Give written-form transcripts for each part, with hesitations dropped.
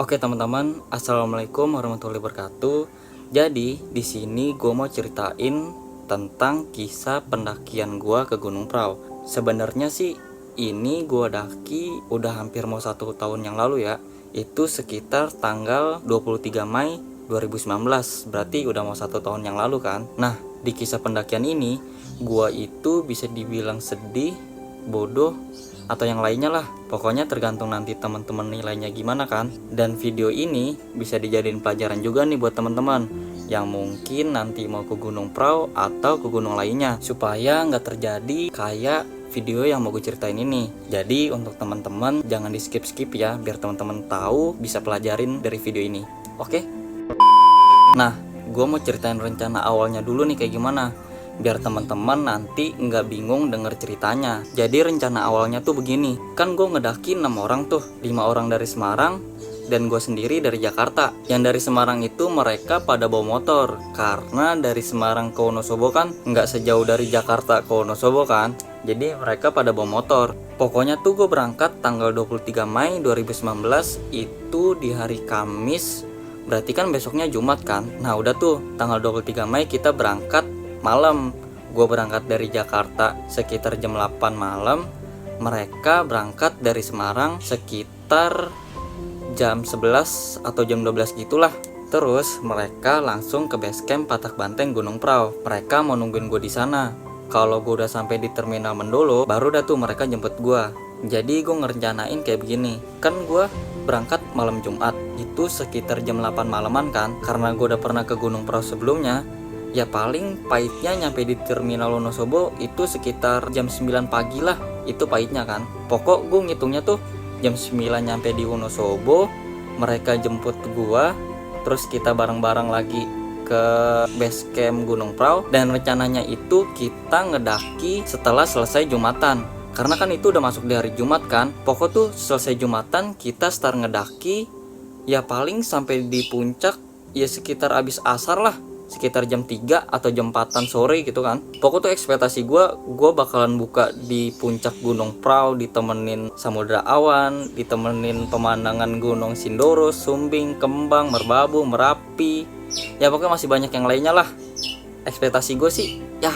Oke teman-teman, assalamualaikum warahmatullahi wabarakatuh. Jadi di sini gue mau ceritain tentang kisah pendakian gue ke Gunung Prau. Sebenarnya sih ini gue daki udah hampir mau 1 tahun yang lalu ya. Itu sekitar tanggal 23 Mei 2019. Berarti udah mau 1 tahun yang lalu kan. Nah di kisah pendakian ini gue itu bisa dibilang sedih, bodoh, atau yang lainnya lah. Pokoknya tergantung nanti teman-teman nilainya gimana kan. Dan video ini bisa dijadiin pelajaran juga nih buat teman-teman yang mungkin nanti mau ke Gunung Prau atau ke gunung lainnya, supaya nggak terjadi kayak video yang mau gue ceritain ini. Jadi untuk teman-teman jangan di skip-skip ya, biar teman-teman tahu, bisa pelajarin dari video ini. Oke? Nah, gue mau ceritain rencana awalnya dulu nih kayak gimana, biar teman-teman nanti nggak bingung denger ceritanya. Jadi rencana awalnya tuh begini, kan gue ngedaki 6 orang tuh, 5 orang dari Semarang dan gue sendiri dari Jakarta. Yang dari Semarang itu mereka pada bawa motor, karena dari Semarang ke Wonosobo kan nggak sejauh dari Jakarta ke Wonosobo kan, jadi mereka pada bawa motor. Pokoknya tuh gue berangkat tanggal 23 Mei 2019 itu di hari Kamis, berarti kan besoknya Jumat kan. Nah udah tuh tanggal 23 Mei kita berangkat malam. Gue berangkat dari Jakarta sekitar jam 8 malam. Mereka berangkat dari Semarang sekitar jam 11 atau jam 12 gitulah. Terus mereka langsung ke base camp Patak Banteng Gunung Prau. Mereka mau nungguin gue di sana. Kalau gue udah sampai di terminal Mendolo, baru dah tuh mereka jemput gue. Jadi gue ngerencanain kayak begini. Kan gue berangkat malam Jumat, itu sekitar jam 8 malaman kan. Karena gue udah pernah ke Gunung Prau sebelumnya, ya paling pahitnya nyampe di terminal Wonosobo itu sekitar jam 9 pagi lah. Itu pahitnya kan. Pokok gue ngitungnya tuh jam 9 nyampe di Wonosobo, mereka jemput gua, terus kita bareng-bareng lagi ke base camp Gunung Prau. Dan rencananya itu kita ngedaki setelah selesai Jumatan, karena kan itu udah masuk di hari Jumat kan. Pokok tuh selesai Jumatan kita start ngedaki, ya paling sampai di puncak ya sekitar abis asar lah, sekitar jam 3 atau jam 4-an sore gitu kan. Pokok tuh ekspektasi gue bakalan buka di puncak Gunung Prau, ditemenin samudra awan, ditemenin pemandangan Gunung Sindoro, Sumbing, Kembang, Merbabu, Merapi, ya pokoknya masih banyak yang lainnya lah. Ekspektasi gue sih ya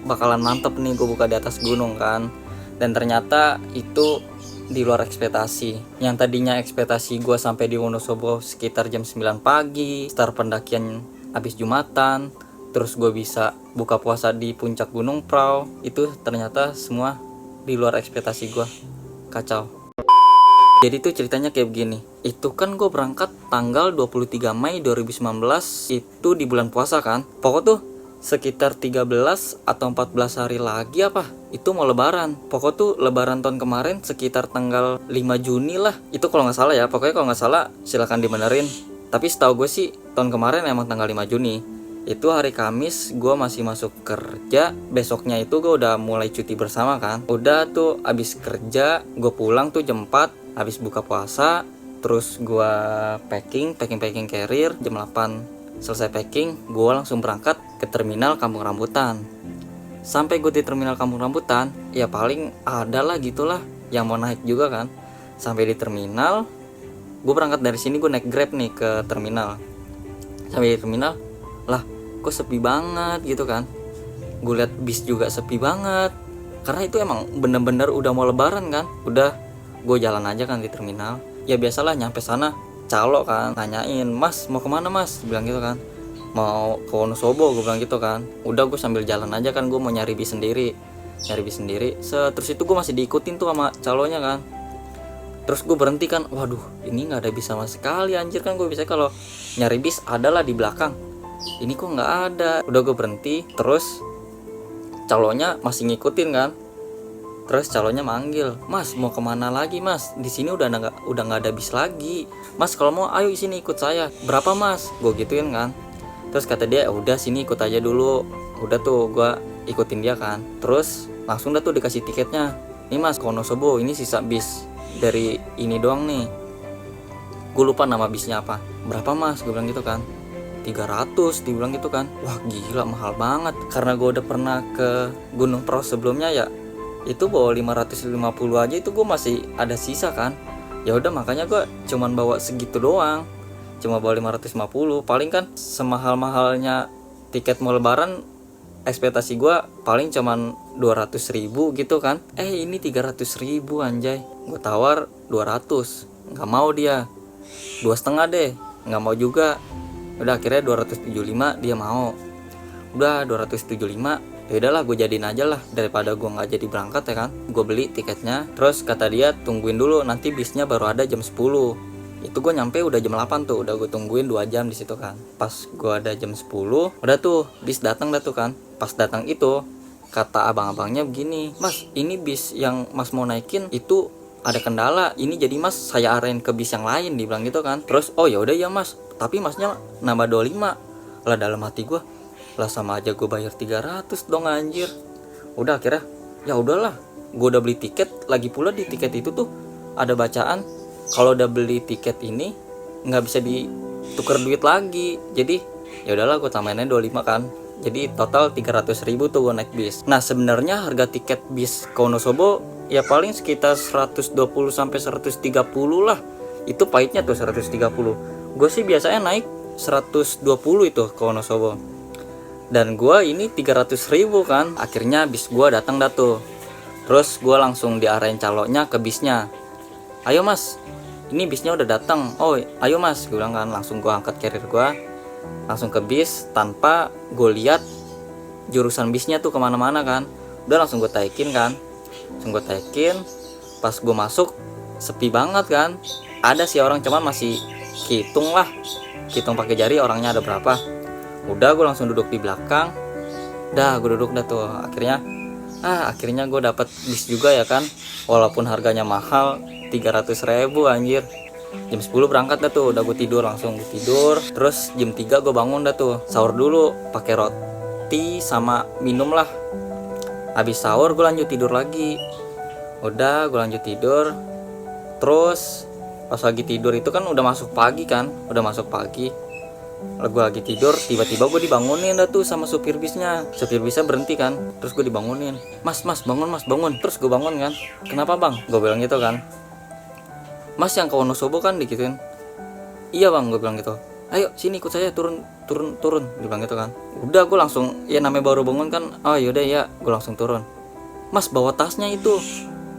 bakalan mantep nih gue buka di atas gunung kan. Dan ternyata itu di luar ekspektasi. Yang tadinya ekspektasi gue sampai di Wonosobo sekitar jam 9 pagi, start pendakian habis Jumatan, terus gue bisa buka puasa di puncak Gunung Prau, itu ternyata semua di luar ekspektasi gue. Kacau. Jadi tuh ceritanya kayak begini. Itu kan gue berangkat tanggal 23 Mei 2019 itu di bulan puasa kan. Pokok tuh sekitar 13 atau 14 hari lagi apa itu mau lebaran. Pokok tuh lebaran tahun kemarin sekitar tanggal 5 Juni lah. Itu kalau nggak salah ya. Pokoknya kalau nggak salah silakan dibenerin. Tapi setahu gue sih tahun kemarin emang tanggal 5 Juni. Itu hari Kamis, gue masih masuk kerja. Besoknya itu gue udah mulai cuti bersama kan. Udah tuh abis kerja, gue pulang tuh jam 4 abis buka puasa. Terus gue packing carrier. Jam 8 selesai packing, gue langsung berangkat ke terminal Kampung Rambutan. Sampai gue di terminal Kampung Rambutan, ya paling ada lah gitulah yang mau naik juga kan. Sampai di terminal, gue berangkat dari sini, gue naik Grab nih ke terminal. Sampai di terminal, lah kok sepi banget gitu kan. Gue liat bis juga sepi banget, karena itu emang bener-bener udah mau lebaran kan. Udah gue jalan aja kan di terminal. Ya biasalah nyampe sana calo kan, nanyain, "Mas mau kemana mas?" Bilang gitu kan. "Mau ke Wonosobo," gue bilang gitu kan. Udah gue sambil jalan aja kan, gue mau nyari bis sendiri. Terus itu gue masih diikutin tuh sama calonya kan. Terus gue berhenti kan, waduh ini gak ada bis sama sekali anjir kan. Gue biasanya kalau nyari bis adalah di belakang, ini kok gak ada. Udah gue berhenti, terus calonnya masih ngikutin kan. Terus calonnya manggil, "Mas mau kemana lagi mas? Di sini udah nggak ada bis lagi. Mas kalau mau ayo sini ikut saya. Berapa mas?" Gue gituin kan. Terus kata dia, "Udah sini ikut aja dulu." Udah tuh gue ikutin dia kan. Terus langsung dah tuh dikasih tiketnya, "Nih mas ke Wonosobo, ini sisa bis dari ini doang nih." Gue lupa nama bisnya apa. "Berapa mas?" Gue bilang gitu kan. 300 dibilang gitu kan. Wah gila mahal banget. Karena gue udah pernah ke Gunung Prau sebelumnya ya, itu bawa 550 aja itu gue masih ada sisa kan. Ya udah makanya gue cuman bawa segitu doang, cuma bawa 550. Paling kan semahal-mahalnya tiket mau lebaran, ekspektasi gue paling cuman 200.000 gitu kan. Ini 300.000 anjay. Gue tawar 200, nggak mau dia. 2,5 deh, nggak mau juga. Udah akhirnya 275 dia mau. Udah 275, ya udahlah gue jadiin aja lah, daripada gue nggak jadi berangkat ya kan. Gue beli tiketnya, terus kata dia tungguin dulu, nanti bisnya baru ada jam 10. Itu gue nyampe udah jam 8 tuh, udah gue tungguin 2 jam di situ kan. Pas gue ada jam 10, udah tuh bis datang dah tuh kan. Pas datang itu kata abang-abangnya begini, "Mas, ini bis yang Mas mau naikin itu ada kendala, ini jadi Mas saya arahin ke bis yang lain," dibilang gitu kan. Terus oh ya udah ya Mas, tapi Masnya nambah 25. Lah dalam hati gue, lah sama aja gue bayar 300 dong anjir. Udah akhirnya ya udahlah, gue udah beli tiket. Lagi pula di tiket itu tuh ada bacaan kalau udah beli tiket ini nggak bisa ditukar duit lagi. Jadi ya udahlah gue tambahinnya 25 kan. Jadi total 300.000 tuh gue naik bis. Nah sebenarnya harga tiket bis ke Wonosobo ya paling sekitar 120 sampai 130 lah. Itu pahitnya tuh 130. Gue sih biasanya naik 120 itu ke Wonosobo. Dan gue ini 300.000 kan. Akhirnya bis gue datang dah tuh. Terus gue langsung diarahin calonnya ke bisnya. "Ayo Mas, ini bisnya udah datang." "Oh ayo Mas," gue bilang kan. Langsung gue angkat carrier gue, langsung ke bis tanpa gue lihat jurusan bisnya tuh kemana-mana kan. Udah langsung gue taikin kan. Langsung gue taikin. Pas gue masuk sepi banget kan. Ada sih orang, cuman masih hitung pakai jari orangnya ada berapa. Udah gue langsung duduk di belakang. Dah gue duduk dah tuh. Akhirnya gue dapet bis juga ya kan. Walaupun harganya mahal 300.000 anjir. Jam 10 berangkat dah tuh. Udah gue tidur, langsung gue tidur. Terus jam 3 gue bangun dah tuh. Sahur dulu pakai roti sama minum lah. Habis sahur gue lanjut tidur lagi. Udah gue lanjut tidur. Terus pas lagi tidur itu kan udah masuk pagi kan. Gue lagi tidur, tiba-tiba gue dibangunin dah tuh sama supir bisnya. Supir bisnya berhenti kan, terus gue dibangunin. Mas bangun Mas, bangun." Terus gue bangun kan. "Kenapa Bang?" Gue bilang gitu kan. "Mas yang ke Wonosobo kan," digituin. "Iya Bang," gue bilang gitu. "Ayo sini ikut saya, turun," dia bilang gitu kan. Udah gue langsung, ya namanya baru bangun kan. Oh yaudah ya, gue langsung turun. "Mas bawa tasnya itu."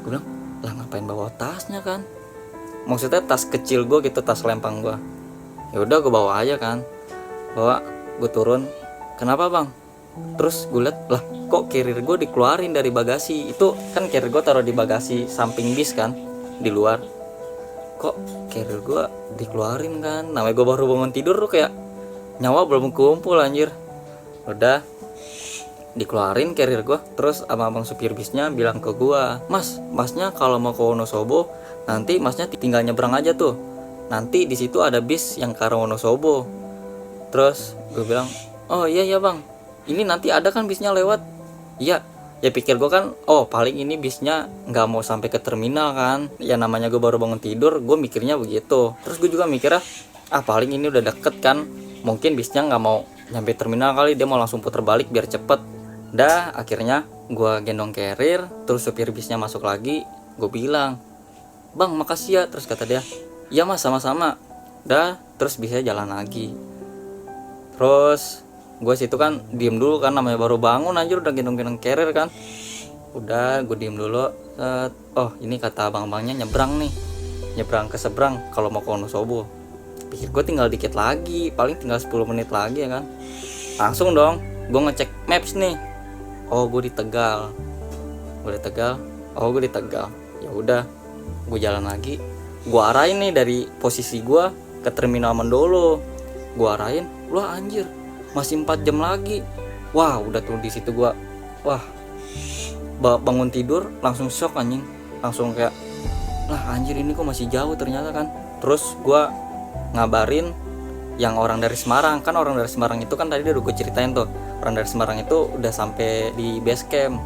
Gue bilang, "Lah ngapain bawa tasnya kan?" Maksudnya tas kecil gue gitu, tas lempang gue. Ya udah gue bawa aja kan. Gue turun. "Kenapa Bang?" Terus gue liat, lah kok carrier gue dikeluarin dari bagasi. Itu kan carrier gue taruh di bagasi samping bis kan, di luar. Kok carrier gue dikeluarin kan. Namanya gue baru bangun tidur tuh kayak nyawa belum kumpul anjir. Udah dikeluarin carrier gue. Terus abang supir bisnya bilang ke gue, Masnya kalau mau ke Wonosobo nanti Masnya tinggal nyebrang aja tuh. Nanti di situ ada bis yang ke arah Wonosobo. Terus gue bilang, "Oh iya ya Bang, ini nanti ada kan bisnya lewat?" "Iya." Ya pikir gue kan, oh paling ini bisnya nggak mau sampai ke terminal kan. Ya namanya gue baru bangun tidur, gue mikirnya begitu. Terus gue juga mikirnya, paling ini udah deket kan, mungkin bisnya nggak mau nyampe terminal kali, dia mau langsung puter balik biar cepet. Dah akhirnya gue gendong carrier. Terus supir bisnya masuk lagi. Gue bilang, "Bang makasih ya." Terus kata dia, "Iya Mas, sama-sama." Dah terus bisnya jalan lagi. Terus gue situ kan diem dulu kan, namanya baru bangun anjir udah gendong-gendong carrier kan. Udah gue diem dulu. Oh ini kata abang-abangnya nyebrang ke seberang kalau mau ke Wonosobo. Pikir gue tinggal dikit lagi, paling tinggal 10 menit lagi ya kan. Langsung dong gue ngecek maps nih. Oh gue di Tegal. Ya udah gue jalan lagi. Gue arahin nih dari posisi gue ke terminal Mendolo. Gue arahin, wah anjir masih 4 jam lagi. Wah udah tuh di situ gue, wah bangun tidur langsung shock anjing. Langsung kayak, lah anjir ini kok masih jauh ternyata kan. Terus gue ngabarin yang orang dari Semarang. Kan orang dari Semarang itu kan tadi udah gue ceritain tuh, orang dari Semarang itu udah sampai di base camp.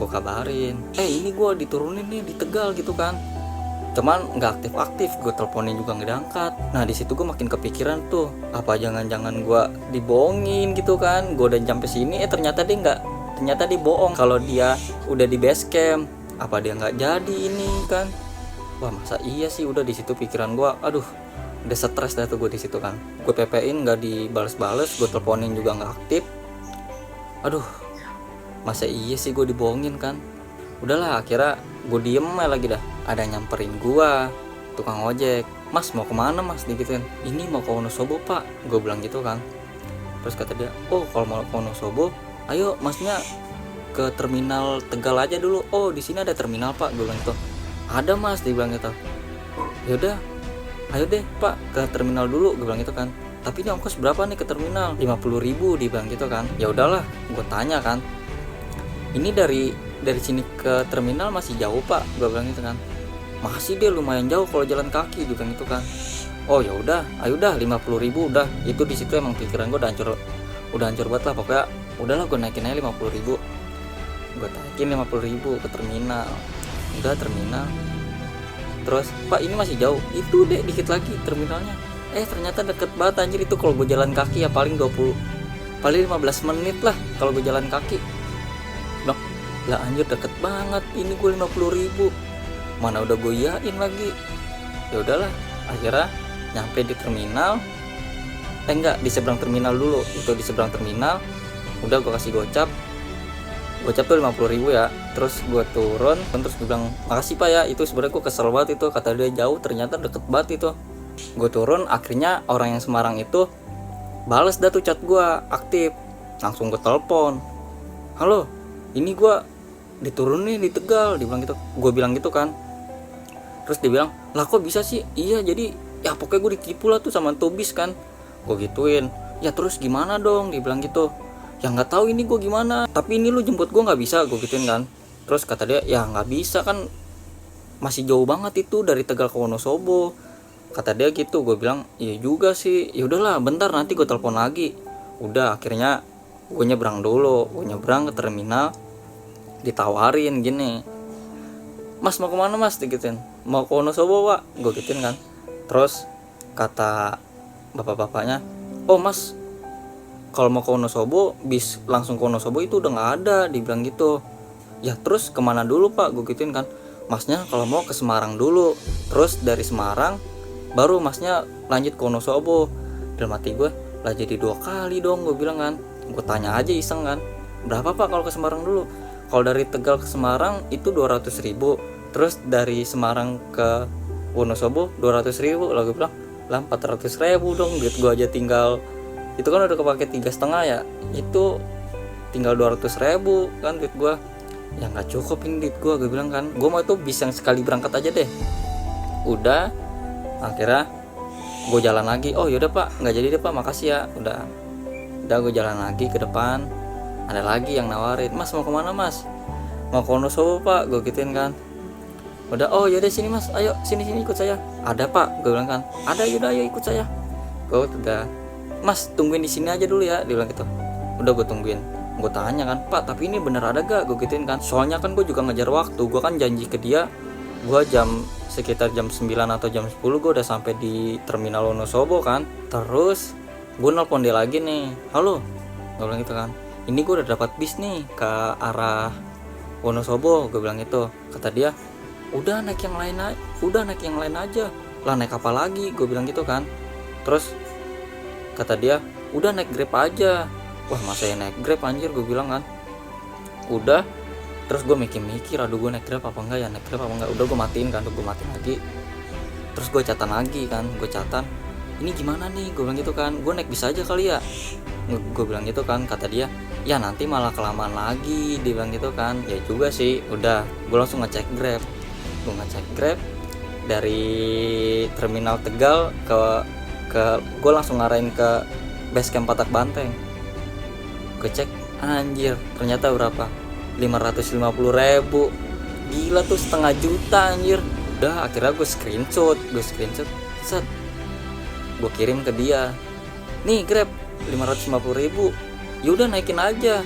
Gue kabarin, ini gue diturunin nih di Tegal gitu kan. Cuman nggak aktif, gue teleponin juga nggak diangkat. Nah di situ gue makin kepikiran tuh, apa jangan-jangan gue dibohongin gitu kan. Gue udah sampai sini, ternyata dia bohong kalau dia udah di base camp. Apa dia nggak jadi ini kan? Wah masa iya sih, udah di situ pikiran gue, aduh udah stres dah tuh gue di situ kan. Gue PP-in nggak dibales-bales, gue teleponin juga nggak aktif. Aduh masa iya sih gue dibohongin kan. Udahlah akhirnya gue diem aja lagi dah. Ada nyamperin gue tukang ojek, mas mau kemana mas, digituin. Ini mau ke Wonosobo pak, gue bilang gitu kan. Terus kata dia, oh kalau mau ke Wonosobo ayo masnya ke terminal Tegal aja dulu. Oh di sini ada terminal pak, gue bilang gitu. Ada mas, dia bilang gitu. Yaudah ayo deh pak ke terminal dulu, gue bilang gitu kan. Tapi ini ongkos berapa nih ke terminal? 50.000, dia bilang gitu kan. Ya udahlah, gue tanya kan, ini dari sini ke terminal masih jauh pak, gue bilang gitu kan. Masih, dia lumayan jauh kalau jalan kaki, dia bilang gitu kan. Oh ya udah, ayo udah 50.000 udah. Itu di situ emang pikiran gue udah hancur banget lah. Pokoknya udahlah gue naikin aja 50.000. Gue naikin 50.000 ke terminal. Udah terminal. Terus pak ini masih jauh, itu deh dikit lagi terminalnya. Ternyata deket banget anjir. Itu kalau gue jalan kaki ya paling 15 menit lah kalau gue jalan kaki. Bilang, lah anjir deket banget, ini gue 50.000, mana udah gue iyain lagi. Ya udahlah akhirnya nyampe di terminal. Enggak, di seberang terminal dulu. Itu di seberang terminal udah gue kasih gocap tuh 50.000 ya. Terus gue turun, terus gue bilang makasih pak ya. Itu sebenarnya gue kesel banget itu, kata dia jauh ternyata deket banget itu. Gue turun, akhirnya orang yang Semarang itu bales dah tuh chat gue aktif. Langsung gue telepon, halo ini gue diturunin di Tegal, dia bilang gitu. Gue bilang gitu kan. Terus dia bilang, lah kok bisa sih? Iya jadi ya pokoknya gue ditipu lah tuh sama Tobis kan. Gue gituin, ya terus gimana dong, dia bilang gitu. Ya nggak tahu ini gue gimana, tapi ini lu jemput gue nggak bisa, gue gituin kan. Terus kata dia, ya nggak bisa kan, masih jauh banget itu dari Tegal ke Wonosobo, kata dia gitu. Gue bilang iya juga sih, ya udahlah bentar nanti gue telepon lagi. Udah akhirnya gue nyebrang dulu, gue nyebrang ke terminal. Ditawarin gini, mas mau kemana mas, digituin. Mau ke Wonosobo pak, gue gituin kan. Terus kata bapak-bapaknya, oh mas kalau mau ke Wonosobo bis langsung ke Wonosobo itu udah nggak ada, dibilang gitu. Ya terus kemana dulu pak, gue gituin kan. Masnya kalau mau ke Semarang dulu, terus dari Semarang baru masnya lanjut ke Wonosobo. Dalam hati gue, lah jadi 2 kali dong, gue bilang kan. Gue tanya aja iseng kan, berapa pak kalau ke Semarang dulu? Kalau dari Tegal ke Semarang itu 200.000, terus dari Semarang ke Wonosobo 200.000. Lalu gue bilang, lah 400.000 dong, duit gue aja tinggal, itu kan udah kepake 3,5 ya, itu tinggal 200.000 kan duit gue. Ya nggak cukup ini duit gue bilang kan. Gue mau itu bis yang sekali berangkat aja deh. Udah akhirnya gue jalan lagi. Oh yaudah pak, nggak jadi deh pak, makasih ya. Udah gue jalan lagi ke depan. Ada lagi yang nawarin, mas mau kemana mas? Mau ke Wonosobo pak, gue gituin kan. Udah, oh yaudah sini mas, ayo sini ikut saya. Ada pak, gue bilang kan. Ada, yaudah ayo ikut saya. Gue udah, mas tungguin di sini aja dulu ya, dia bilang gitu. Udah gue tungguin. Gue tanya kan, pak tapi ini bener ada gak, gue gituin kan. Soalnya kan gue juga ngejar waktu. Gue kan janji ke dia, gue sekitar jam 9 atau jam 10 gue udah sampai di terminal Wonosobo kan. Terus gue nelpon dia lagi nih, halo, gue bilang gitu kan. Ini gue udah dapat bis nih ke arah Wonosobo, gue bilang gitu. Kata dia, udah naik yang lain aja. Lah naik apa lagi, gue bilang gitu kan. Terus kata dia, udah naik Grab aja. Wah masa ya naik Grab anjir, gue bilang kan. Udah, terus gue mikir, aduh gue naik Grab apa enggak ya, udah gue matiin kan, gue matiin lagi. Terus gue catatan lagi kan, ini gimana nih, gue bilang gitu kan. Gue naik bis aja kali ya, gue bilang gitu kan. Kata dia, ya nanti malah kelamaan lagi, dia bilang gitu kan. Ya juga sih. Udah gue langsung ngecek Grab. Dari terminal Tegal ke gue langsung ngarahin ke base camp Patak Banteng. Gue cek, anjir ternyata berapa, 550.000. Gila tuh, 500.000 anjir. Udah akhirnya gue screenshot set, gue kirim ke dia, nih Grab 550.000, yaudah naikin aja.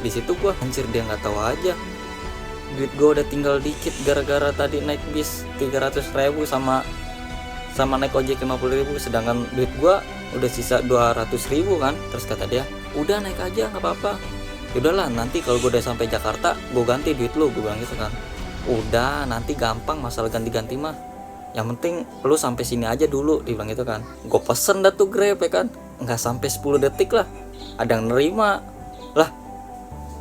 Di situ gue anjir, dia nggak tahu aja duit gue udah tinggal dikit gara-gara tadi naik bis 300.000 sama naik ojek 50.000, sedangkan duit gue udah sisa 200.000 kan. Terus kata dia, udah naik aja nggak apa-apa, yaudahlah nanti kalau gue udah sampai Jakarta gue ganti duit lu, gue bilang gitu kan. Udah nanti gampang masalah ganti-ganti mah, yang penting lu sampai sini aja dulu, dibilang gitu kan. Gue pesen dah tuh Grab ya kan, nggak sampai 10 detik lah ada yang nerima. Lah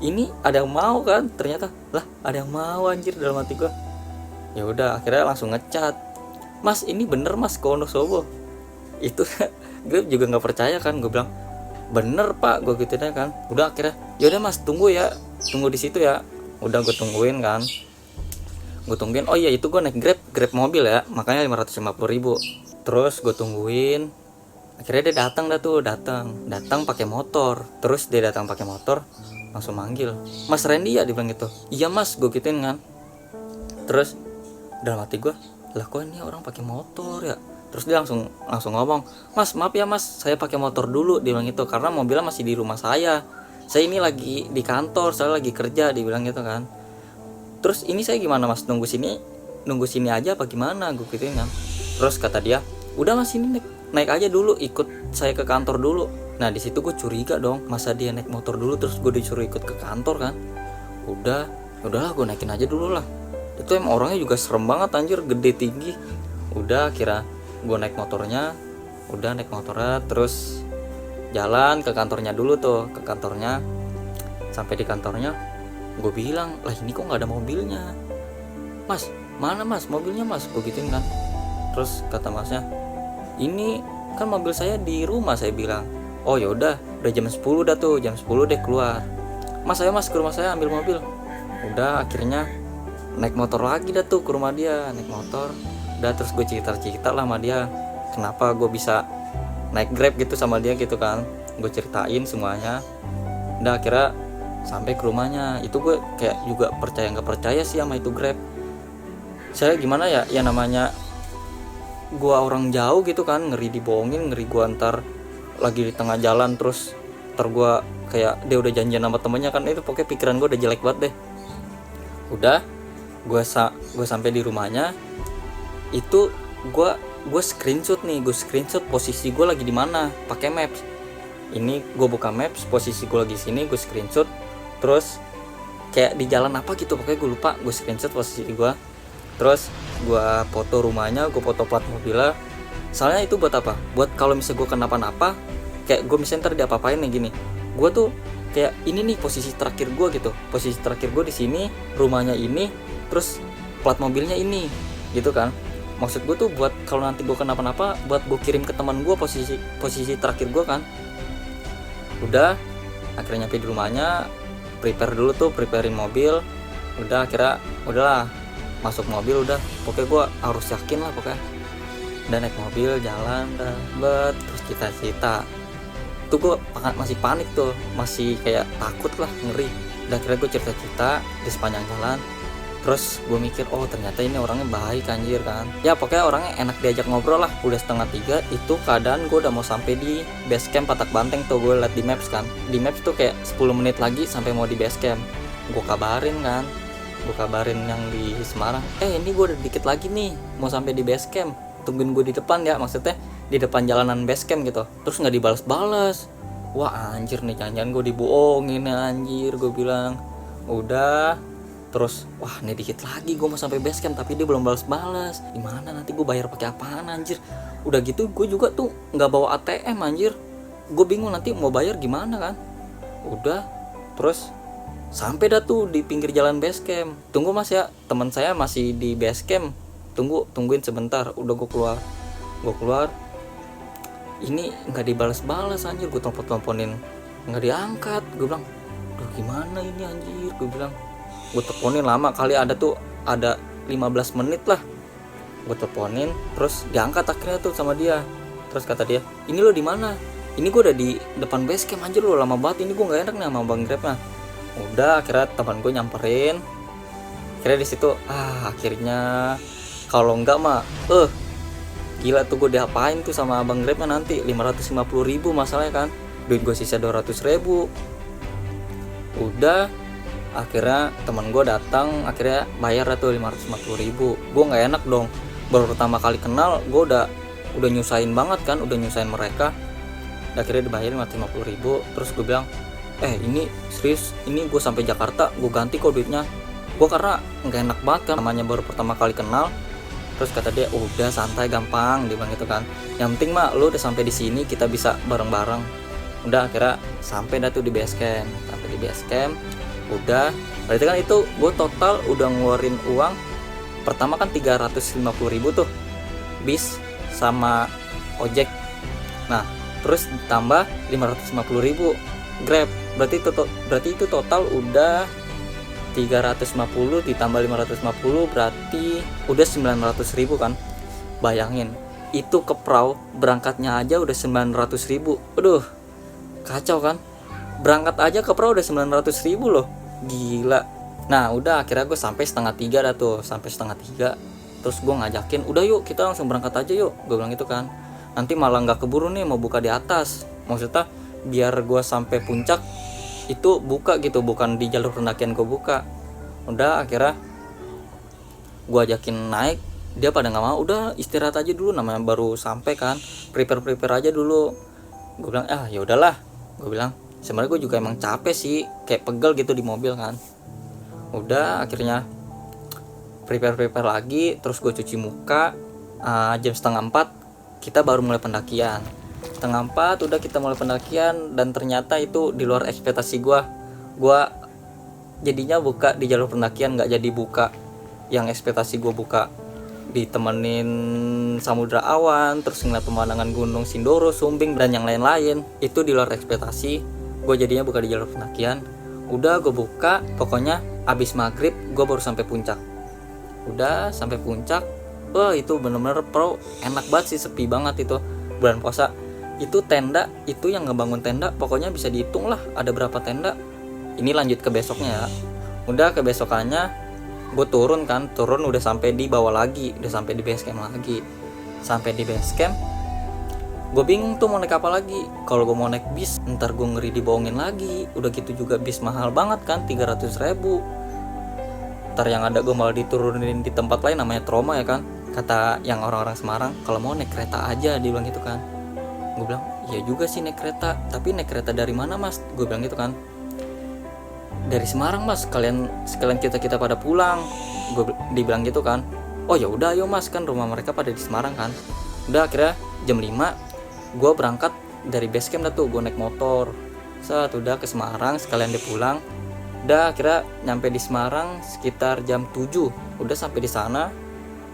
ini ada yang mau kan, ternyata lah ada yang mau anjir dalam hati gue. Ya udah akhirnya langsung ngecat, mas ini bener mas ke Wonosobo itu. Grab juga nggak percaya kan, gue bilang bener pak, gue gituin kan. Udah akhirnya yaudah mas tunggu ya, tunggu di situ ya. Udah gue tungguin kan, gue tungguin. Oh iya itu gue naik grab mobil ya, makanya 550.000. Terus gue tungguin, akhirnya dia datang dah tuh, datang pakai motor. Terus dia datang pakai motor langsung manggil, mas Randy ya, dibilang gitu. Iya mas, gue gituin kan. Terus dalam hati gue, lah kok ini orang pakai motor ya. Terus dia langsung ngomong, mas maaf ya mas, saya pakai motor dulu, dia bilang gitu, karena mobilnya masih di rumah saya ini lagi di kantor, saya lagi kerja, dibilang gitu kan. Terus ini saya gimana mas, nunggu sini aja apa gimana, gue gituin kan. Terus kata dia, udah mas ini naik aja dulu, ikut saya ke kantor dulu. Nah di situ gue curiga dong, masa dia naik motor dulu terus gue disuruh ikut ke kantor kan. Udahlah gue naikin aja dulu lah. Itu emang orangnya juga serem banget anjir, gede tinggi. Udah kira gue naik motornya, terus jalan ke kantornya dulu tuh, ke kantornya. Sampai di kantornya gue bilang, lah ini kok nggak ada mobilnya mas, mana mas mobilnya mas, gue gituin kan. Terus kata masnya, ini kan mobil saya di rumah, saya bilang. Oh yaudah, udah jam 10 dah tuh, jam 10 deh keluar. Mas ayo mas ke rumah saya ambil mobil. Udah akhirnya naik motor lagi dah tuh ke rumah dia, naik motor. Udah terus gue cerita lah sama dia kenapa gue bisa naik grab gitu sama dia gitu kan. Gue ceritain semuanya. Udah akhirnya sampai ke rumahnya. Itu gue kayak juga percaya nggak percaya sih sama itu grab. Saya gimana ya, ya namanya gue orang jauh gitu kan, ngeri dibohongin, ngeri gue antar lagi di tengah jalan terus gue kayak dia udah janjian sama temennya kan. Itu pokoknya pikiran gue udah jelek banget deh. Udah gue sampai di rumahnya. Itu gue screenshot posisi gue lagi di mana pakai maps. Ini gue buka maps, posisi gue lagi sini, gue screenshot. Terus kayak di jalan apa gitu, pokoknya gue lupa. Gue screenshot posisi gue, terus gue foto rumahnya, gue foto plat mobilnya. Soalnya itu buat apa? Buat kalau misalnya gue kenapa-napa, kayak gue misalnya ntar diapa-apain nih gini, gue tuh kayak ini nih posisi terakhir gue gitu. Posisi terakhir gue di sini, rumahnya ini, terus plat mobilnya ini, gitu kan. Maksud gue tuh buat kalau nanti gue kenapa-napa, buat gue kirim ke teman gue posisi terakhir gue kan. Udah akhirnya nyampe di rumahnya, preparein mobil. Udah akhirnya udahlah masuk mobil. Udah pokoknya gue harus yakin lah pokoknya. Udah naik mobil jalan terus cita-cita tuh gue masih panik tuh, masih kayak takut lah, ngeri. Udah akhirnya gue cerita di sepanjang jalan. Terus gue mikir, oh ternyata ini orangnya baik anjir kan. Ya pokoknya orangnya enak diajak ngobrol lah. Udah 2:30 itu keadaan gue udah mau sampai di base camp Patak Banteng tuh. Gue liat di maps kan, di maps tuh kayak 10 menit lagi sampai mau di base camp. Gue kabarin yang di Semarang, ini gue udah dikit lagi nih mau sampai di base camp, tungguin gue di depan ya, maksudnya di depan jalanan base camp gitu. Terus nggak dibalas. Wah anjir nih, jangan-jangan gue dibohongin anjir, gue bilang. Udah terus, wah nih dikit lagi gue mau sampai base camp tapi dia belum balas. Gimana nanti gue bayar pakai apaan anjir? Udah gitu gue juga tuh nggak bawa ATM anjir. Gue bingung nanti mau bayar gimana kan. Udah terus sampai dah tuh di pinggir jalan base camp. Tunggu mas ya, teman saya masih di base camp. Tungguin sebentar. Udah gue keluar. Ini nggak dibalas anjir. Gue teleponin nggak diangkat. Gue bilang, duh gimana ini anjir, gue bilang. Gue teleponin lama kali, ada 15 menit lah. Gue teleponin terus diangkat akhirnya tuh sama dia. Terus kata dia, ini lo di mana? Ini gue udah di depan base camp anjir, lo lama banget, ini gue nggak enak nih sama bang Grabnya. Udah akhirnya teman gue nyamperin. Akhirnya di situ akhirnya kalau enggak mah gila tuh gue diapain tuh sama bang Grabnya nanti. 550.000 masalahnya kan, duit gue sisa 200.000. Udah akhirnya teman gue datang, akhirnya bayar tuh 550.000. Gue nggak enak dong, baru pertama kali kenal gue udah nyusahin banget kan, udah nyusahin mereka. Akhirnya dibayar 550.000. Terus gue bilang, ini serius, ini gue sampai Jakarta gue ganti kok duitnya. Gue karena nggak enak banget kan, namanya baru pertama kali kenal. Terus kata dia, udah santai gampang, dia bilang gitu kan. Yang penting mah lu udah sampai di sini, kita bisa bareng-bareng. Udah akhirnya sampai dah tuh di base camp. Sampai di base camp, udah. Berarti kan itu gue total udah ngeluarin uang. Pertama kan 350.000 tuh bis sama ojek. Nah terus ditambah 550.000 Grab. Berarti itu total udah 350 ditambah 550 berarti udah 900.000 kan. Bayangin, itu ke Prau berangkatnya aja udah 900.000. Aduh, kacau kan. Berangkat aja ke Prau udah 900.000 loh, gila. Nah udah akhirnya gue sampai 2:30 dah tuh. Sampai 2:30, terus gue ngajakin, udah yuk kita langsung berangkat aja yuk, gue bilang gitu kan. Nanti malah gak keburu nih mau buka di atas. Maksudnya biar gue sampai puncak itu buka gitu, bukan di jalur pendakian gue buka. Udah akhirnya gue ajakin naik, dia pada nggak mau. Udah istirahat aja dulu, namanya baru sampai kan, prepare aja dulu. Gue bilang ya udahlah, gue bilang sebenarnya gue juga emang capek sih, kayak pegel gitu di mobil kan. Udah akhirnya prepare lagi, terus gue cuci muka. Jam 3:30 kita baru mulai pendakian. 3:30 udah kita mulai pendakian, dan ternyata itu di luar ekspektasi gue jadinya buka di jalur pendakian, nggak jadi buka yang ekspektasi gue buka, ditemenin samudra awan, terus ngeliat pemandangan gunung Sindoro, Sumbing, dan yang lain-lain. Itu di luar ekspektasi gue, jadinya buka di jalur pendakian. Udah gue buka, pokoknya abis maghrib gue baru sampai puncak. Udah sampai puncak, wah itu bener-bener Prau enak banget sih, sepi banget itu bulan puasa. Itu tenda, itu yang ngebangun tenda pokoknya bisa dihitung lah ada berapa tenda. Ini lanjut ke besoknya ya. Udah ke besokannya gue turun udah sampai di bawah lagi, udah sampai di base camp lagi. Sampai di base camp gue bingung tuh mau naik apa lagi. Kalau gue mau naik bis ntar gue ngeri dibohongin lagi, udah gitu juga bis mahal banget kan, 300.000. Ntar yang ada gue malah diturunin di tempat lain, namanya trauma ya kan. Kata yang orang-orang Semarang, kalau mau naik kereta aja, dia bilang gitu kan. Gue bilang iya juga sih naik kereta, tapi naik kereta dari mana mas? Gue bilang gitu kan. Dari Semarang mas, sekalian kita pada pulang. Dibilang gitu kan. Oh ya udah ayo mas, kan rumah mereka pada di Semarang kan. Udah akhirnya jam 5 gue berangkat dari base camp dah tuh, gue naik motor. Udah ke Semarang, sekalian dia pulang. Udah akhirnya nyampe di Semarang sekitar jam 7. Udah sampai di sana,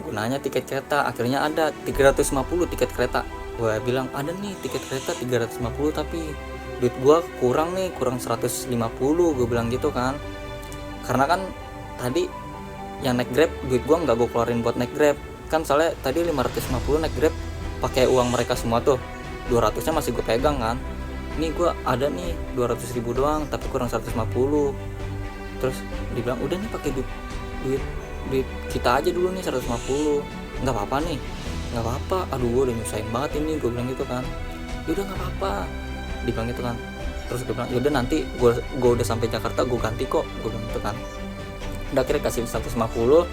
gue nanya tiket kereta, akhirnya ada 350 tiket kereta. Gue bilang ada nih tiket kereta 350, tapi duit gue kurang 150, gue bilang gitu kan. Karena kan tadi yang naik Grab duit gue nggak gue keluarin buat naik Grab kan, soalnya tadi 550 naik Grab pakai uang mereka semua tuh, 200-nya masih gue pegang kan. Ini gue ada nih 200.000 doang tapi kurang 150. Terus dibilang udah nih pakai duit kita aja dulu nih 150. Nggak apa-apa nih, nggak apa-apa, aduh gue udah nyusahin banget ini, gue bilang gitu kan. Yaudah nggak apa-apa, dibilang gitu kan. Terus gue bilang yaudah nanti gue udah sampai Jakarta gue ganti kok, gue bilang gitu kan. Udah akhirnya kasih 150.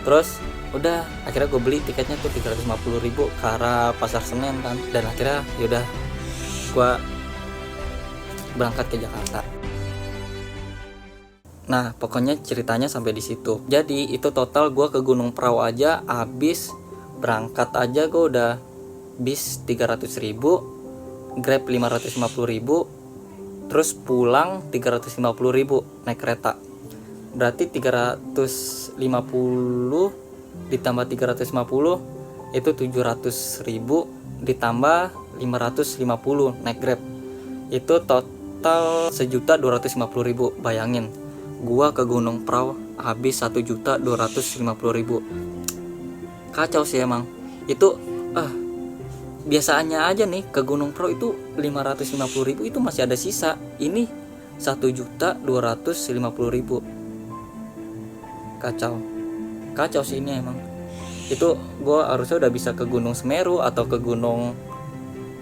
Terus udah akhirnya gue beli tiketnya tuh 350.000 ke arah Pasar Senen kan. Dan akhirnya yaudah gue berangkat ke Jakarta. Nah pokoknya ceritanya sampai di situ. Jadi itu total gue ke Gunung Prau aja habis berangkat aja gue udah bis 300.000, Grab 550.000, terus pulang 350.000 naik kereta. Berarti 350 ditambah 350 itu 700.000 ditambah 550 naik Grab. Itu total 1.250.000. Bayangin, gua ke Gunung Prau habis 1.250.000. Kacau sih emang. Itu biasanya aja nih ke Gunung Prau itu 550.000 itu masih ada sisa. Ini 1.250.000. Kacau sih ini emang. Itu gue harusnya udah bisa ke Gunung Semeru atau ke Gunung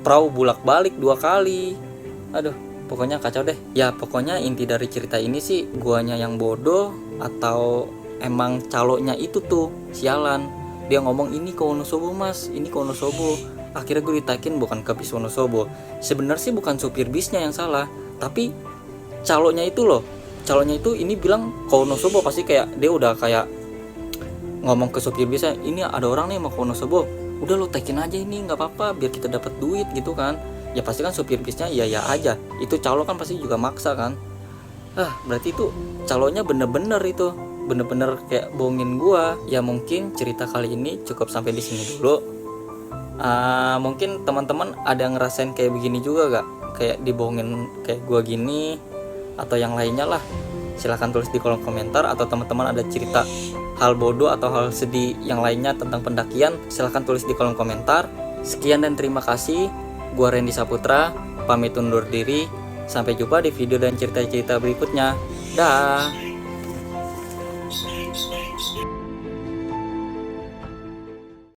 Prau bolak-balik 2 kali. Aduh, pokoknya kacau deh. Ya pokoknya inti dari cerita ini sih, guanya yang bodoh atau emang calonnya itu tuh sialan. Dia ngomong ini ke Wonosobo mas, ini ke Wonosobo. Akhirnya gue ditakin bukan ke bis Wonosobo. Sebenarnya sih bukan supir bisnya yang salah, tapi calonnya itu loh calonnya itu ini bilang ke Wonosobo, pasti kayak dia udah kayak ngomong ke supir bisnya, ini ada orang nih mau ke Wonosobo, udah lo tekin aja ini, nggak apa-apa biar kita dapat duit gitu kan. Ya pasti kan supir bisnya ya aja, itu calo kan pasti juga maksa kan. Berarti itu calonya bener-bener kayak bohongin gua. Ya mungkin cerita kali ini cukup sampai di sini dulu. Mungkin teman-teman ada yang ngerasain kayak begini juga gak, kayak dibohongin kayak gua gini atau yang lainnya lah. Silahkan tulis di kolom komentar, atau teman-teman ada cerita hal bodoh atau hal sedih yang lainnya tentang pendakian, silahkan tulis di kolom komentar. Sekian dan terima kasih. Gua Randy Saputra, pamit undur diri. Sampai jumpa di video dan cerita-cerita berikutnya. Dah.